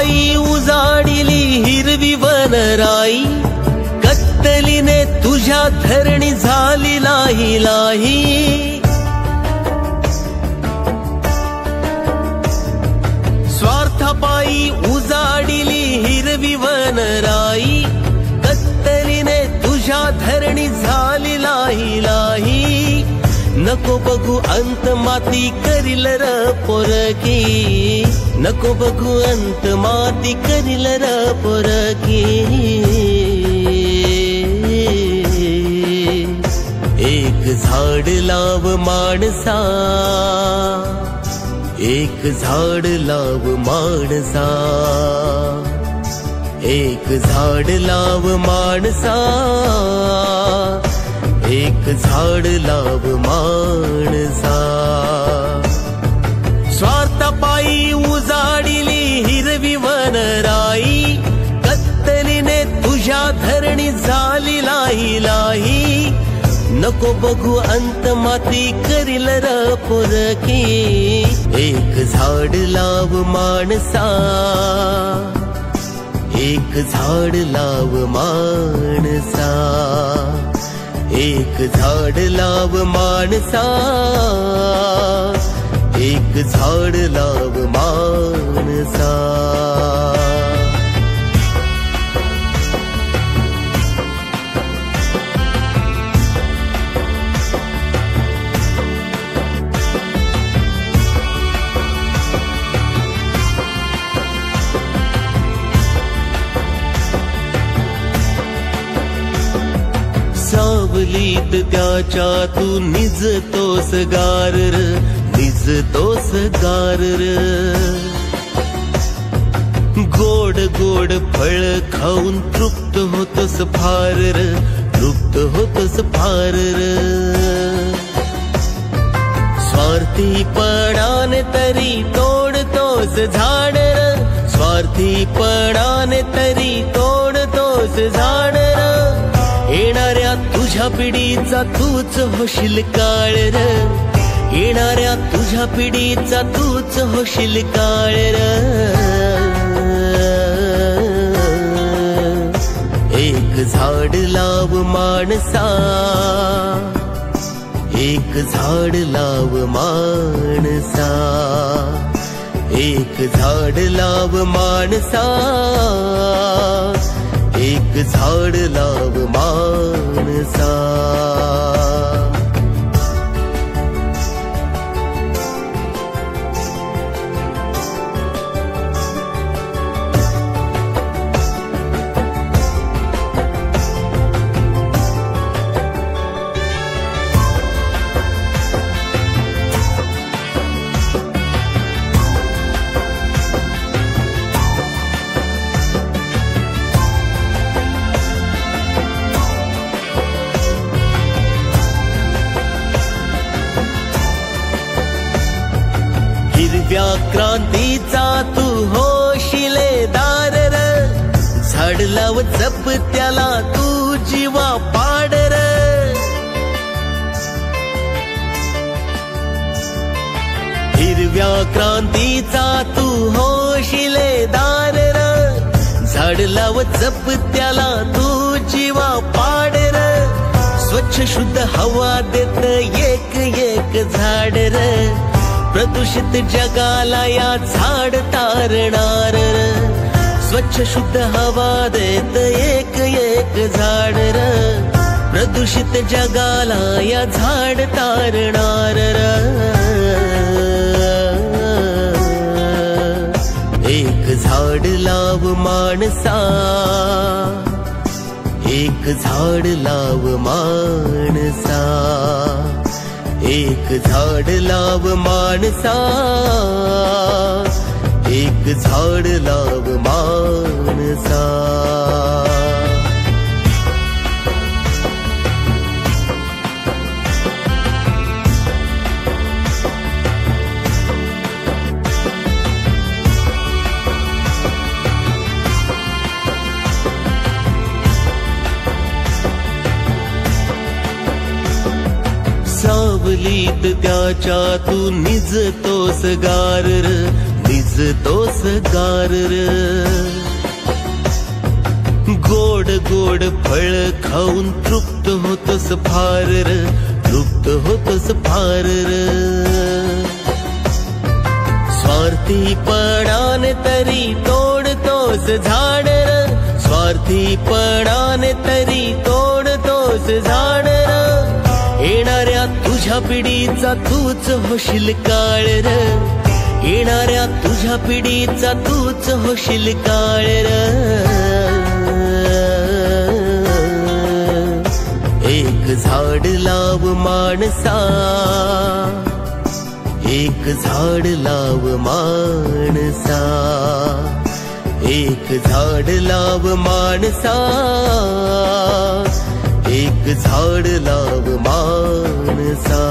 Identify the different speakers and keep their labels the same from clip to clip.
Speaker 1: पायी उजाडिली हिरवी वनराई, कत्तलीने तुझ्या धरणी झाली लाही लाही। स्वार्थापायी उजाडिली हिरवी वनराई, कत्तलीने तुझ्या धरणी झाली लाही लाही। नको बघू अंत माती करील र पोरकी, नको बघू अंत माती करील र पोरकी। एक झाड लाव माणसा, एक झाड लाव माणसा, एक झाड लाव माणसा, एक झाड लाव माणसा। स्वार्थापायी उजाडिली हिरवी वनराई, कत्तलीने तुझ्या धरणी झाली लाही लाही। नको बघू अंत माती करील र पोरकी, एक झाड लाव माणसा, एक झाड लाव माणसा, एक झाड लाव माणसा, एक झाड लाव माणसा। सावलीत त्याच्या तू निजतोस गार र, निजतोस गार र। गोड गोड फळ खाऊन तृप्त होतोस फार र, तृप्त होतोस फार र। स्वार्थीपणाने तरी तोडतोस झाड र, स्वार्थीपणाने तरी तोडतोस झाड र। येणाऱ्या तुझ्या पिढीचा तूच होशील काळ र, येणाऱ्या तुझ्या पिढीचा तूच होशील काळ र। एक झाड लाव माणसा, एक झाड लाव माणसा, एक झाड लाव माणसा, एक झाड लाव माणसा। हिरव्या क्रांतीचा तू होशिलेदार र, झाड लाव जप त्याला तू जीवा पाड र। हिरव्या क्रांतीचा तू होशिलेदार र, झाड लाव जप त्याला तू जीवा पाड र। स्वच्छ शुद्ध हवा देत एक एक झाड र, प्रदूषित जगाला या झाड तारणार र। स्वच्छ शुद्ध हवा देत एक एक झाड र, प्रदूषित जगाला या झाड तारणार र। एक झाड लाव माणसा, एक झाड लाव माणसा, एक झाड लाव माणसा, एक झाड लाव माणसा। सावलीत त्याच्या तू निजतोस गार र, निज भिजतोस गार र। गोड गोड फळ खाऊन तृप्त होतोस फार र, तृप्त होतोस फार र। स्वार्थीपणाने तरी तोडतोस झाड र, स्वार्थीपणाने तरी तोडतोस झाड र। येणाऱ्या तुझ्या पिढीचा तूच होशील काळ र, येणाऱ्या तुझ्या पिढीचा तूच होशील काळ र। एक झाड लाव माणसा, एक झाड लाव माणसा, एक झाड लाव माणसा, एक झाड लाव माणसा।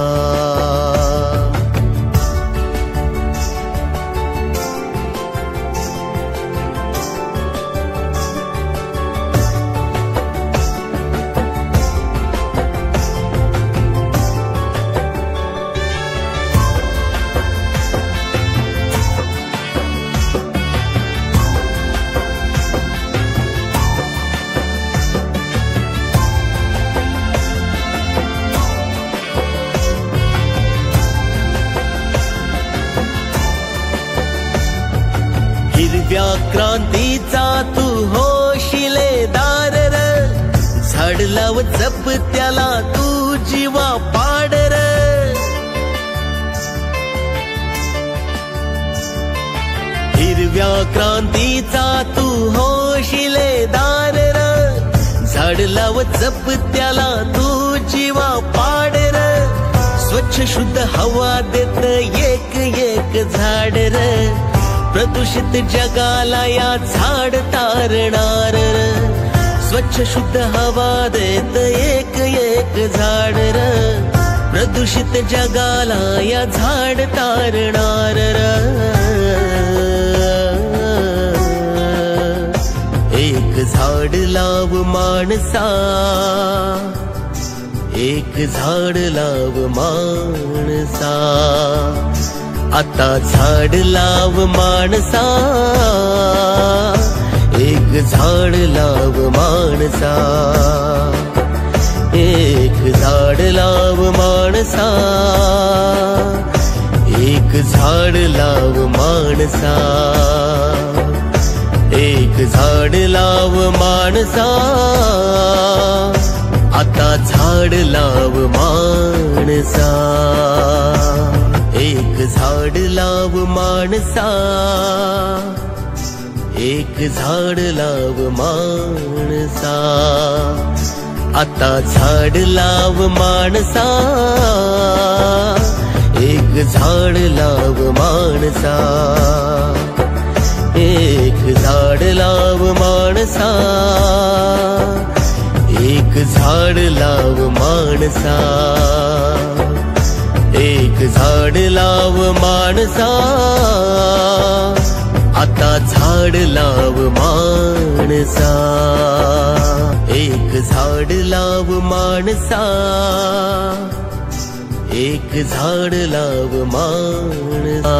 Speaker 1: हिरव्या क्रांतीचा तू होशिलेदार र, झाड लाव जप त्याला तू जीवा पाड र। हिरव्या क्रांतीचा तू होशिलेदार र, झाड लाव जप त्याला तू जीवा पाड र। स्वच्छ शुद्ध हवा देत एक एक झाड र, प्रदूषित जगाला या झाड तारणार र। स्वच्छ शुद्ध हवा देत एक एक झाड र, प्रदूषित जगाला या झाड तारणार र। एक झाड लाव माणसा, एक झाड लाव माणसा, आता झाड लाव माणसा, एक झाड लाव माणसा, एक झाड लाव माणसा, एक झाड लाव माणसा, एक झाड लाव माणसा, आता झाड लाव माणसा। एक झाड लाव माणसा, एक झाड लाव माणसा, आता झाड लाव माणसा, एक झाड लाव माणसा, एक झाड लाव माणसा, एक झाड लाव माणसा, एक झाड लाव माणसा, आता झाड लाव माणसा। एक झाड लाव माणसा, एक झाड लाव माणसा।